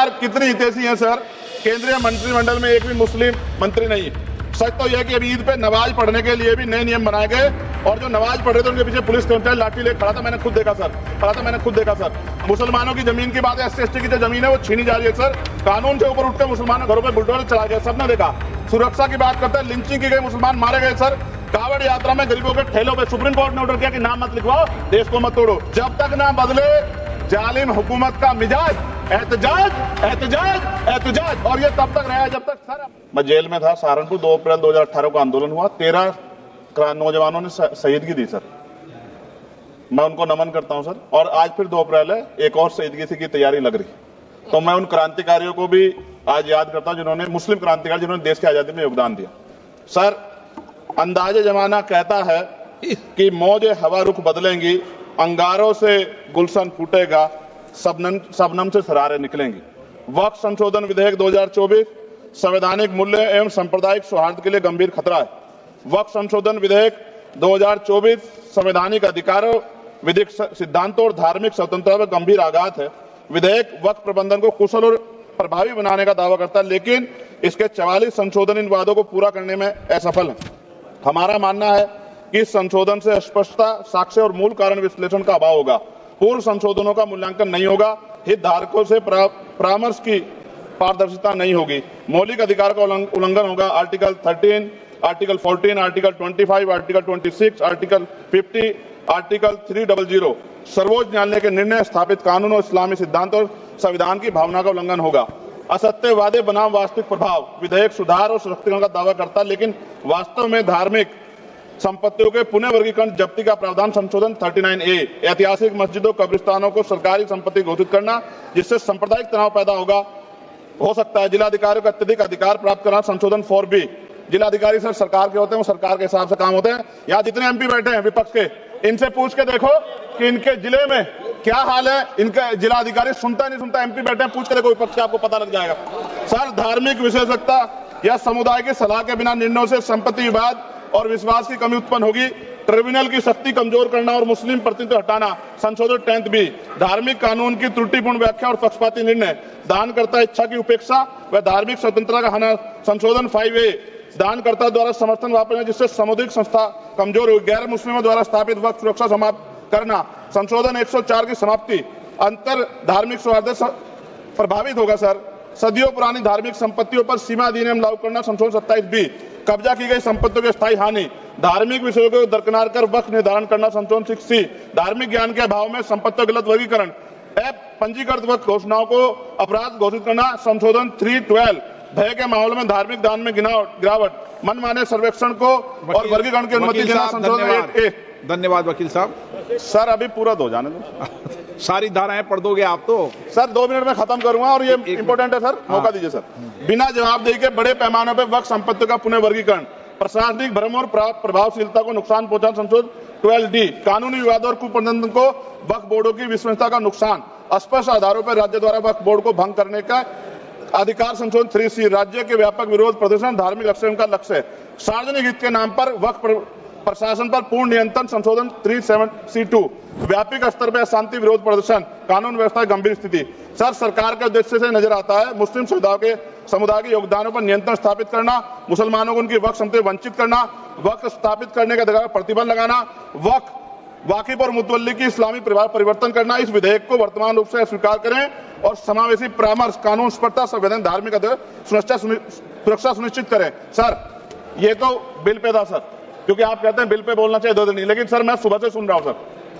सरकार कितनी हितैषी है सर। केंद्रीय मंत्रिमंडल में एक भी मुस्लिम मंत्री नहीं। सच तो यह कि अभी ईद पे नमाज पढ़ने के लिए भी नए नियम बनाए गए और जो नमाज पढ़ रहे थे उनके पीछे पुलिस कर्मचारी लाठी लेकर खड़ा था। मैंने खुद देखा सर। मुसलमानों की जमीन की बात है, SC/ST की जो जमीन है वो छीनी जा रही है सर। कानून से ऊपर उठकर मुसलमानों घरों पर बुलडोजर चला गया, सबने देखा। सुरक्षा की बात करते हैं, लिंचिंग की गई, मुसलमान मारे गए सर। कावड़ यात्रा में गरीबों के ठेलों पे सुप्रीम कोर्ट ने ऑर्डर किया कि नाम मत लिखवाओ, देश को मत तोड़ो। जब तक ना बदले जालिम हुकूमत का मिजाज, एहतजाज और ये तब तक रहा जब तक सर। मैं जेल में था सहारनपुर, 2 अप्रैल 2018 को आंदोलन हुआ, 13 नौजवानों ने शहीदगी दी सर। मैं उनको नमन करता हूं सर। और आज फिर 2 अप्रैल है, एक और शहीदगी की तैयारी लग रही। तो मैं उन क्रांतिकारियों को भी आज याद करता हूं जिन्होंने, मुस्लिम क्रांतिकारी जिन्होंने देश की आजादी में योगदान दिया। सर, अंदाजे जमाना कहता है कि मौजे हवा रुख बदलेंगी, अंगारों से गुलशन फूटेगा, सबनम से सरारे निकलेंगी। वक्फ संशोधन विधेयक 2024 संवैधानिक मूल्य एवं सांप्रदायिक सौहार्द के लिए गंभीर खतरा है। वक्फ संशोधन विधेयक 2024 संवैधानिक अधिकारों, विधिक सिद्धांतों और धार्मिक स्वतंत्रता पर गंभीर आघात है। विधेयक वक्फ प्रबंधन को कुशल और प्रभावी बनाने का दावा करता है, लेकिन इसके 44 संशोधन इन वादों को पूरा करने में असफल है। हमारा मानना है कि इस संशोधन से स्पष्टता, साक्ष्य और मूल कारण विश्लेषण का अभाव होगा। पूर्व संशोधनों का मूल्यांकन नहीं होगा, हितधारकों से परामर्श की पारदर्शिता नहीं होगी, मौलिक अधिकार का उल्लंघन होगा। Article 13, article 14, article 25, article 26, article 50, article 300 सर्वोच्च न्यायालय के निर्णय, स्थापित कानून और इस्लामी सिद्धांत और संविधान की भावना का उल्लंघन होगा। असत्य वादे बनाम वास्तविक प्रभाव, विधेयक सुधार और सशक्तिकरण का दावा करता है, लेकिन वास्तव में धार्मिक संपत्तियों के पुनः वर्गीकरण जब्ती का प्रावधान संशोधन 39A, ऐतिहासिक मस्जिदों, कब्रिस्तानों को सरकारी संपत्ति घोषित करना, जिससे सांप्रदायिक तनाव पैदा हो सकता है। जिलाधिकारी को अत्यधिक अधिकार प्राप्त करना संशोधन 4B, जिलाधिकारी सर सरकार के होते हैं, वो सरकार के हिसाब से काम होते हैं। यहाँ जितने MP बैठे हैं विपक्ष के, इनसे पूछ के देखो कि इनके जिले में क्या हाल है। इनका जिलाधिकारी सुनता नहीं सुनता, MP बैठे हैं, पूछ के देखो विपक्ष के, आपको पता लग जाएगा। सर, धार्मिक विशेषज्ञता या समुदाय की सलाह के बिना निर्णयों से संपत्ति विवाद और विश्वास की कमी उत्पन्न होगी। ट्रिब्यूनल की शक्ति कमजोर करना और मुस्लिम प्रतिनिधित्व हटाना संशोधन 10B, धार्मिक कानून की त्रुटिपूर्ण व्याख्या और पक्षपाती निर्णय, दानकर्ता इच्छा की उपेक्षा व धार्मिक स्वतंत्रता का हनन संशोधन 5A, दानकर्ता द्वारा समर्थन वापस जिससे सामुदायिक संस्था कमजोर हुई, गैर मुस्लिमों द्वारा स्थापित वक्फ सुरक्षा समाप्त करना संशोधन 104 की समाप्ति, अंतर धार्मिक सौहार्द प्रभावित होगा। सर, सदियों पुरानी धार्मिक संपत्तियों पर सीमा अधिनियम लागू करना संशोधन 27B, कब्जा की गई संपत्तियों की स्थायी हानि, धार्मिक विषयों को दरकिनार कर वक्फ निर्धारण करना संशोधन 6C, धार्मिक ज्ञान के अभाव में संपत्तियों गलत वर्गीकरण, पंजीकृत वक्फ घोषणाओं को अपराध घोषित करना संशोधन 312, भय के माहौल में धार्मिक दान में गिरावट, मनमाने सर्वेक्षण को और वर्गीकरण की अनुमति देना संशोधन 8A। धन्यवाद वकील साहब। सर, अभी पूरा दो जाने दो। सारी धाराएं पढ़ दोगे आप तो? सर, 2 मिनट में खत्म करूंगा और ये इंपॉर्टेंट है सर, मौका दीजिए सर। बिना जवाबदेही के बड़े पैमाने पर वक्फ संपत्तियों का पुनः वर्गीकरण, प्रशासनिक भ्रम और प्रभावशीलता को नुकसान पहुंचाना संशोधन 12D, कानूनी विवादों और कुप्रबंधन को वक्फ बोर्डों की विश्वसनीयता का नुकसान, अस्पष्ट आधारों पर राज्य द्वारा वक्फ बोर्ड को भंग करने का अधिकार संशोधन 3C, राज्य के व्यापक विरोध प्रदर्शन धार्मिक लक्ष्य का लक्ष्य, सार्वजनिक हित के नाम पर वक्फ प्रशासन पर पूर्ण नियंत्रण संशोधन 37C2, व्यापक स्तर पर शांति विरोध प्रदर्शन, कानून व्यवस्था की गंभीर स्थिति। सर, सरकार के उद्देश्य से नजर आता है मुस्लिम समुदाय के योगदानों पर नियंत्रण स्थापित करना, मुसलमानों को उनकी वक्फ संपत्ति वंचित करना, वक्फ स्थापित करने के अधिकार प्रतिबंध लगाना, वाकिफ और मुतवल्ली की इस्लामी परिवर्तन करना। इस विधेयक को वर्तमान रूप से स्वीकार करें और समावेशी परामर्श, कानून स्पष्टता, संवैधानिक धार्मिक सुरक्षा सुनिश्चित करें। सर, ये तो बिल पे था सर, क्योंकि आप कहते हैं बिल पे बोलना चाहिए 2 दिन नहीं, लेकिन सर मैं सुबह से सुन रहा हूं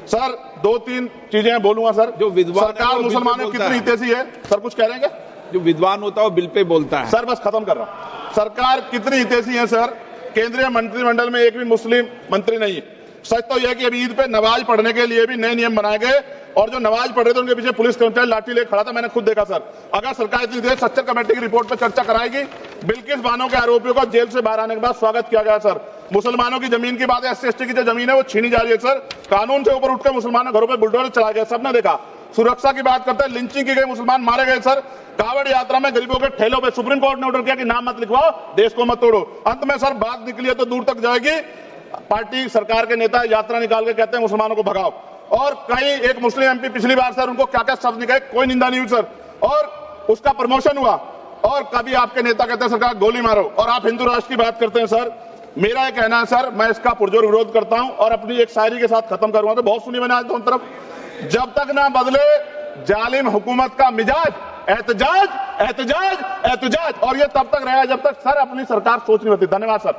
सर 2-3 चीजें बोलूंगा सर। जो विद्वान सरकार मुसलमानों कितनी हितैषी है सर, कुछ कह रहे हैं क्या? जो विद्वान होता है वो बिल पे बोलता है। सर, बस खत्म कर रहा हूं। सरकार कितनी हितैषी है सर। केंद्रीय मंत्रिमंडल में एक भी मुस्लिम मंत्री नहीं। सच तो यह कि अभी ईद पे नमाज पढ़ने के लिए भी नए नियम बनाए गए और जो नमाज पढ़ रहे थे उनके पीछे पुलिस कर्मचारी लाठी लेकर खड़ा था। मैंने खुद देखा सर। अगर सरकार इतनी देर सच्चर कमेटी की रिपोर्ट पर चर्चा कराएगी, बिल्किस बानो के आरोपियों का जेल से बाहर आने के बाद स्वागत किया गया सर। मुसलमानों की जमीन की बात है, SC/ST की जो जमीन है वो छीनी जा रही है सर। कानून से ऊपर उठकर मुसलमानों घरों पर बुलडोजर चला गया, सबने देखा। सुरक्षा की बात करते हैं, लिंचिंग की गई, मुसलमान मारे गए सर। कावड़ यात्रा में गरीबों के ठेलों पे सुप्रीम कोर्ट ने ऑर्डर किया कि नाम मत लिखवाओ, देश को मत तोड़ो। अंत में सर बात निकली है तो दूर तक जाएगी। पार्टी सरकार के नेता यात्रा निकाल के कहते हैं मुसलमानों को भगाओ, और कहीं एक मुस्लिम MP पिछली बार सर उनको क्या क्या शब्द निकले, कोई निंदा नहीं हुई सर। और उसका प्रमोशन हुआ, और कभी आपके नेता कहते हैं सरकार गोली मारो, और आप हिंदू राष्ट्र की बात करते हैं। सर मेरा यह कहना है सर, मैं इसका पुरजोर विरोध करता हूं और अपनी एक शायरी के साथ खत्म करूंगा। तो बहुत सुनी मैंने आज दोनों तरफ, जब तक ना बदले जालिम हुकूमत का मिजाज, एहतजाज एहतजाज एहतजाज, और ये तब तक रहेगा जब तक सर अपनी सरकार सोच नहीं होती। धन्यवाद सर।